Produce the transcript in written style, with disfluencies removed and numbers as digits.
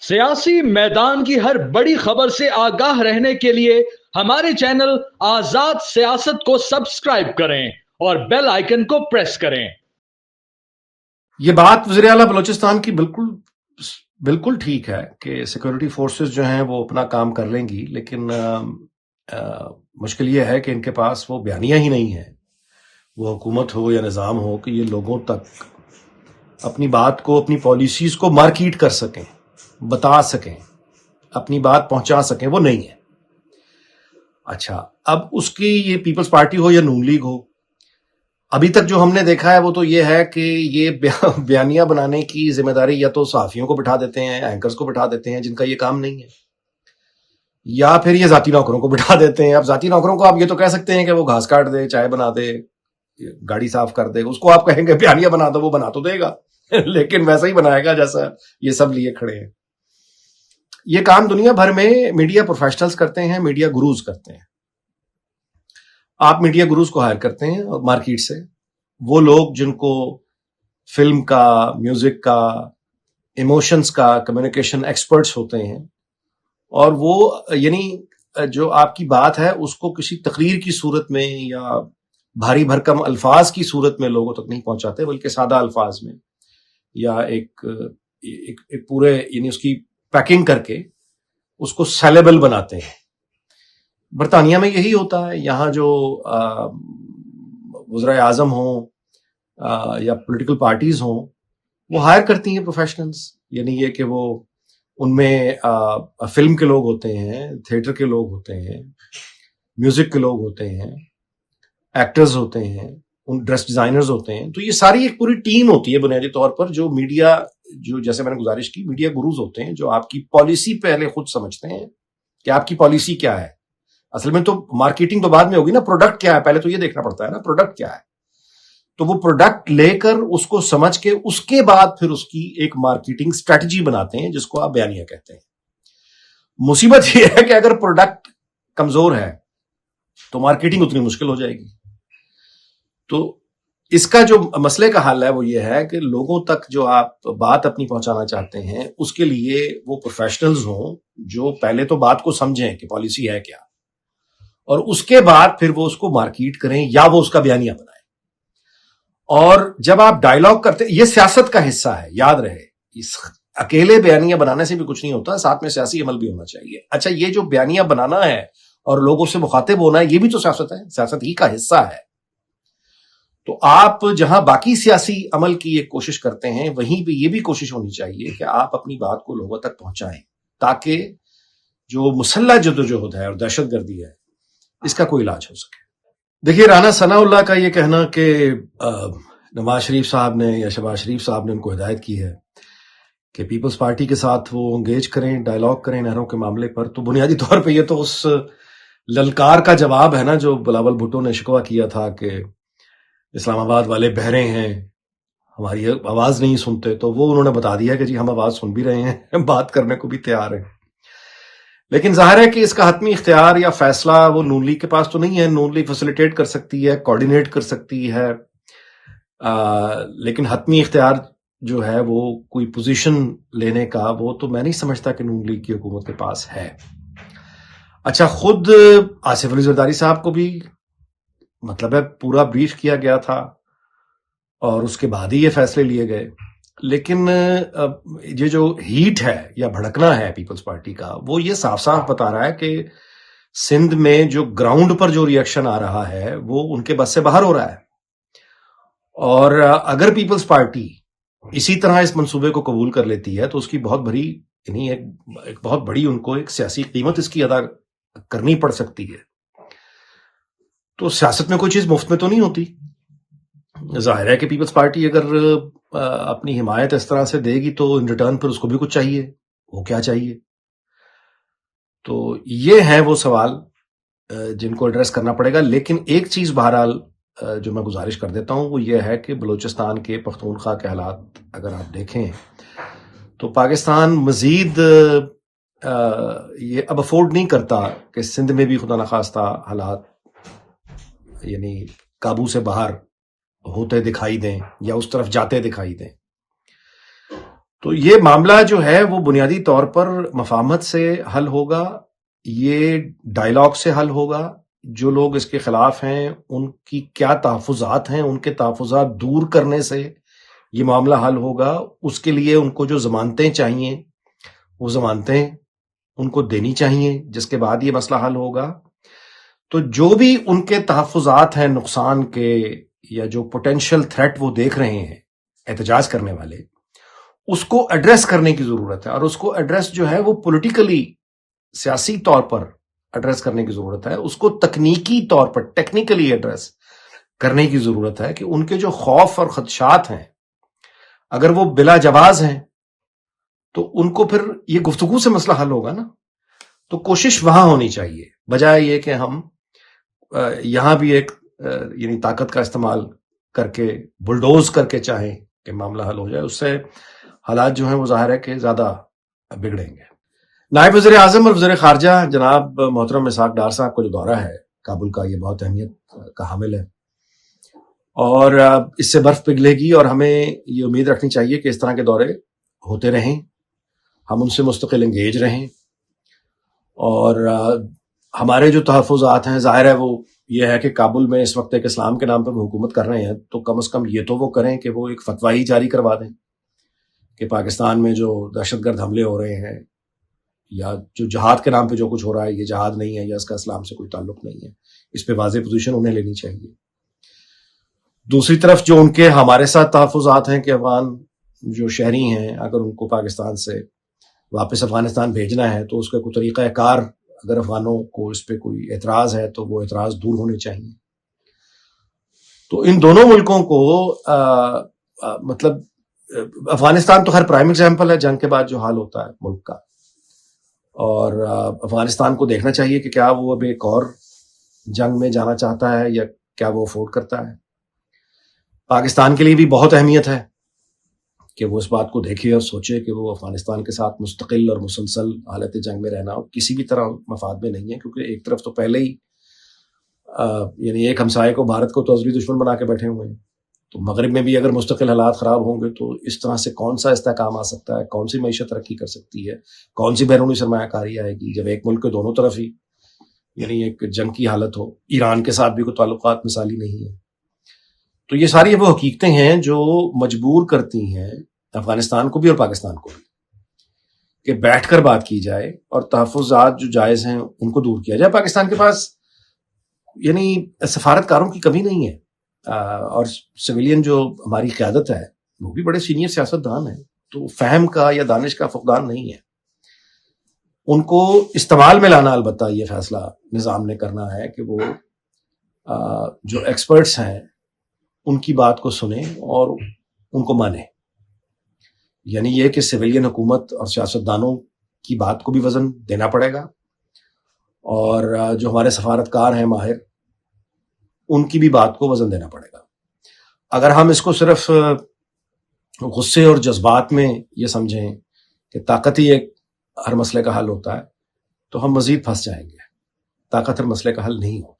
सियासी मैदान की हर बड़ी खबर से आगाह रहने के लिए हमारे चैनल आजाद सियासत को सब्सक्राइब करें और बेल आइकन को प्रेस करें। ये बात वज़ीर आला बलूचिस्तान की बिल्कुल ठीक है कि सिक्योरिटी फोर्सेस जो हैं वो अपना काम कर लेंगी, लेकिन मुश्किल ये है कि इनके पास वो बयानिया ही नहीं है, वो हुकूमत हो या निज़ाम हो, कि ये लोगों तक अपनी बात को, अपनी पॉलिसीज़ को मार्केट कर सकें, बता सकें, अपनी बात पहुंचा सकें। वो नहीं है। अच्छा, अब उसकी ये पीपल्स पार्टी हो या नून लीग हो, अभी तक जो हमने देखा है वो तो ये है कि ये बयानिया बनाने की जिम्मेदारी या तो सहाफियों को बिठा देते हैं, एंकर्स को बिठा देते हैं जिनका ये काम नहीं है, या फिर ये जाती नौकरों को बिठा देते हैं। अब जाती नौकरों को आप ये तो कह सकते हैं कि वो घास काट दे, चाय बना दे, गाड़ी साफ कर दे, उसको आप कहेंगे बयानिया बना दो, वो बना तो देगा लेकिन वैसा ही बनाएगा जैसा ये सब लिए खड़े हैं। ये काम दुनिया भर में मीडिया प्रोफेशनल्स करते हैं, मीडिया गुरुज करते हैं। आप मीडिया गुरुज को हायर करते हैं और मार्केट से, वो लोग जिनको फिल्म का, म्यूजिक का, इमोशंस का, कम्युनिकेशन एक्सपर्ट्स होते हैं, और वो यानी जो आपकी बात है उसको किसी तकरीर की सूरत में या भारी भरकम अल्फाज की सूरत में लोगों तक नहीं पहुंचाते, बल्कि सादा अल्फाज में या एक पूरे यानी उसकी पैकिंग करके उसको सेलेबल बनाते हैं। बरतानिया में यही होता है। यहाँ जो वज़ीर आज़म हों या पॉलिटिकल पार्टीज हों, वो हायर करती हैं प्रोफेशनल्स, यानी ये कि वो उनमें फिल्म के लोग होते हैं, थिएटर के लोग होते हैं, म्यूजिक के लोग होते हैं, एक्टर्स होते हैं, उन ड्रेस डिजाइनर्स होते हैं। तो ये सारी एक पूरी टीम होती है बुनियादी तौर पर, जो मीडिया, जो जैसे मैंने गुजारिश की, मीडिया गुरुज होते हैं, जो आपकी पॉलिसी पहले खुद समझते हैं कि आपकी पॉलिसी क्या है। असल में तो मार्केटिंग तो बाद में होगी ना, प्रोडक्ट क्या है पहले तो ये देखना पड़ता है ना, प्रोडक्ट क्या है। तो वो प्रोडक्ट लेकर उसको समझ के उसके बाद फिर उसकी एक मार्केटिंग स्ट्रेटजी बनाते हैं, जिसको आप बयानिया कहते हैं। मुसीबत ये है कि अगर प्रोडक्ट कमजोर है तो मार्केटिंग उतनी मुश्किल हो जाएगी। तो इसका जो मसले का हल है वो ये है कि लोगों तक जो आप बात अपनी पहुंचाना चाहते हैं, उसके लिए वो प्रोफेशनल्स हों जो पहले तो बात को समझें कि पॉलिसी है क्या, और उसके बाद फिर वो उसको मार्केट करें या वो उसका बयानिया बनाएं। और जब आप डायलॉग करते, ये सियासत का हिस्सा है, याद रहे। इस अकेले बयानिया बनाने से भी कुछ नहीं होता, साथ में सियासी अमल भी होना चाहिए। अच्छा, ये जो बयानिया बनाना है और लोगों से मुखातिब होना है, ये भी तो सियासत है, सियासत ही का हिस्सा है। तो आप जहां बाकी सियासी अमल की एक कोशिश करते हैं, वहीं पे ये भी कोशिश होनी चाहिए कि आप अपनी बात को लोगों तक पहुंचाएं, ताकि जो मुसल्लह जद्दोजहद है और दहशतगर्दी है, इसका कोई इलाज हो सके। देखिए, राना सनाउल्लाह का ये कहना कि नवाज शरीफ साहब ने या शहबाज शरीफ साहब ने उनको हिदायत की है कि पीपल्स पार्टी के साथ वो एंगेज करें, डायलॉग करें नहरों के मामले पर, तो बुनियादी तौर पे ये तो उस ललकार का जवाब है ना जो बिलावल भुट्टो ने शिकवा किया था कि इस्लामाबाद वाले बहरे हैं, हमारी आवाज नहीं सुनते। तो वो उन्होंने बता दिया कि जी हम आवाज सुन भी रहे हैं, बात करने को भी तैयार हैं। लेकिन जाहिर है कि इसका हतमी इख्तियार या फैसला वो नून लीग के पास तो नहीं है। नून लीग फैसिलिटेट कर सकती है, कोऑर्डिनेट कर सकती है, लेकिन हतमी इख्तियार जो है वो कोई पोजीशन लेने का, वो तो मैं नहीं समझता कि नून लीग की हुकूमत के पास है। अच्छा, खुद आसिफ अली जरदारी साहब को भी मतलब है पूरा ब्रीफ किया गया था और उसके बाद ही ये फैसले लिए गए। लेकिन ये जो हीट है या भड़कना है पीपल्स पार्टी का, वो ये साफ साफ बता रहा है कि सिंध में जो ग्राउंड पर जो रिएक्शन आ रहा है वो उनके बस से बाहर हो रहा है। और अगर पीपल्स पार्टी इसी तरह इस मंसूबे को कबूल कर लेती है तो उसकी बहुत बड़ी यानी एक बहुत बड़ी उनको एक सियासी कीमत इसकी अदा करनी पड़ सकती है। तो सियासत में कोई चीज मुफ्त में तो नहीं होती। जाहिर है कि पीपल्स पार्टी अगर अपनी हिमायत इस तरह से देगी तो इन रिटर्न पर उसको भी कुछ चाहिए। वो क्या चाहिए? तो ये है वो सवाल जिनको एड्रेस करना पड़ेगा। लेकिन एक चीज बहरहाल जो मैं गुजारिश कर देता हूं वो ये है कि बलूचिस्तान के पख्तूनख्वा के हालात अगर आप देखें तो पाकिस्तान मजीद ये अब अफोर्ड नहीं करता कि सिंध में भी खुदा न खास्ता हालात यानी काबू से बाहर होते दिखाई दें या उस तरफ जाते दिखाई दें। تو یہ معاملہ جو ہے وہ بنیادی طور پر مفاہمت سے حل ہوگا، یہ ڈائلاگ سے حل ہوگا. جو لوگ اس کے خلاف ہیں ان کی کیا تحفظات ہیں، ان کے تحفظات دور کرنے سے یہ معاملہ حل ہوگا. اس کے لیے ان کو جو ضمانتیں چاہیے وہ ضمانتیں ان کو دینی چاہیے، جس کے بعد یہ مسئلہ حل ہوگا. تو جو بھی ان کے تحفظات ہیں نقصان کے، یا جو پوٹینشیل تھریٹ وہ دیکھ رہے ہیں احتجاج کرنے والے، اس کو ایڈریس کرنے کی ضرورت ہے. اور اس کو ایڈریس جو ہے وہ پولیٹیکلی، سیاسی طور پر ایڈریس کرنے کی ضرورت ہے. اس کو تکنیکی طور پر ٹیکنیکلی ایڈریس کرنے کی ضرورت ہے، کہ ان کے جو خوف اور خدشات ہیں اگر وہ بلا جواز ہیں تو ان کو پھر یہ گفتگو سے مسئلہ حل ہوگا نا. تو کوشش وہاں ہونی چاہیے، بجائے یہ کہ ہم یہاں بھی ایک یعنی طاقت کا استعمال کر کے، بلڈوز کر کے چاہیں کہ معاملہ حل ہو جائے. اس سے حالات جو ہیں وہ ظاہر ہے کہ زیادہ بگڑیں گے. نائب وزیر اعظم اور وزیر خارجہ جناب محترم اسحاق ڈار صاحب کا جو دورہ ہے کابل کا، یہ بہت اہمیت کا حامل ہے، اور اس سے برف پگھلے گی، اور ہمیں یہ امید رکھنی چاہیے کہ اس طرح کے دورے ہوتے رہیں، ہم ان سے مستقل انگیج رہیں. اور ہمارے جو تحفظات ہیں، ظاہر ہے وہ یہ ہے کہ کابل میں اس وقت ایک اسلام کے نام پہ وہ حکومت کر رہے ہیں، تو کم از کم یہ تو وہ کریں کہ وہ ایک فتویٰ ہی جاری کروا دیں کہ پاکستان میں جو دہشت گرد حملے ہو رہے ہیں، یا جو جہاد کے نام پہ جو کچھ ہو رہا ہے، یہ جہاد نہیں ہے، یا اس کا اسلام سے کوئی تعلق نہیں ہے. اس پہ واضح پوزیشن انہیں لینی چاہیے. دوسری طرف جو ان کے ہمارے ساتھ تحفظات ہیں کہ افغان جو شہری ہیں اگر ان کو پاکستان سے واپس افغانستان بھیجنا ہے تو اس کا کوئی طریقہ کار، اگر افغانوں کو اس پہ کوئی اعتراض ہے تو وہ اعتراض دور ہونے چاہیے. تو ان دونوں ملکوں کو مطلب افغانستان تو ہر پرائم ایگزامپل ہے جنگ کے بعد جو حال ہوتا ہے ملک کا، اور افغانستان کو دیکھنا چاہیے کہ کیا وہ اب ایک اور جنگ میں جانا چاہتا ہے یا کیا وہ افورڈ کرتا ہے. پاکستان کے لیے بھی بہت اہمیت ہے کہ وہ اس بات کو دیکھے اور سوچے کہ وہ افغانستان کے ساتھ مستقل اور مسلسل حالت جنگ میں رہنا کسی بھی طرح مفاد میں نہیں ہے، کیونکہ ایک طرف تو پہلے ہی یعنی ایک ہمسائے کو، بھارت کو تو ازلی دشمن بنا کے بیٹھے ہوئے ہیں. تو مغرب میں بھی اگر مستقل حالات خراب ہوں گے تو اس طرح سے کون سا استحکام آ سکتا ہے، کون سی معیشت ترقی کر سکتی ہے، کون سی بیرونی سرمایہ کاری آئے گی، جب ایک ملک کے دونوں طرف ہی یعنی ایک جنگ کی حالت ہو. ایران کے ساتھ بھی کوئی تعلقات مثالی نہیں ہیں. تو یہ ساری وہ حقیقتیں ہیں جو مجبور کرتی ہیں افغانستان کو بھی اور پاکستان کو بھی کہ بیٹھ کر بات کی جائے اور تحفظات جو جائز ہیں ان کو دور کیا جائے. پاکستان کے پاس یعنی سفارتکاروں کی کمی نہیں ہے، اور سویلین جو ہماری قیادت ہے وہ بھی بڑے سینئر سیاستدان ہیں، تو فہم کا یا دانش کا فقدان نہیں ہے. ان کو استعمال میں لانا البتہ یہ فیصلہ نظام نے کرنا ہے کہ وہ جو ایکسپرٹس ہیں ان کی بات کو سنیں اور ان کو مانیں. یعنی یہ کہ سویلین حکومت اور سیاستدانوں کی بات کو بھی وزن دینا پڑے گا، اور جو ہمارے سفارتکار ہیں ماہر ان کی بھی بات کو وزن دینا پڑے گا. اگر ہم اس کو صرف غصے اور جذبات میں یہ سمجھیں کہ طاقت ہی ایک ہر مسئلے کا حل ہوتا ہے تو ہم مزید پھنس جائیں گے. طاقت ہر مسئلے کا حل نہیں ہوگا.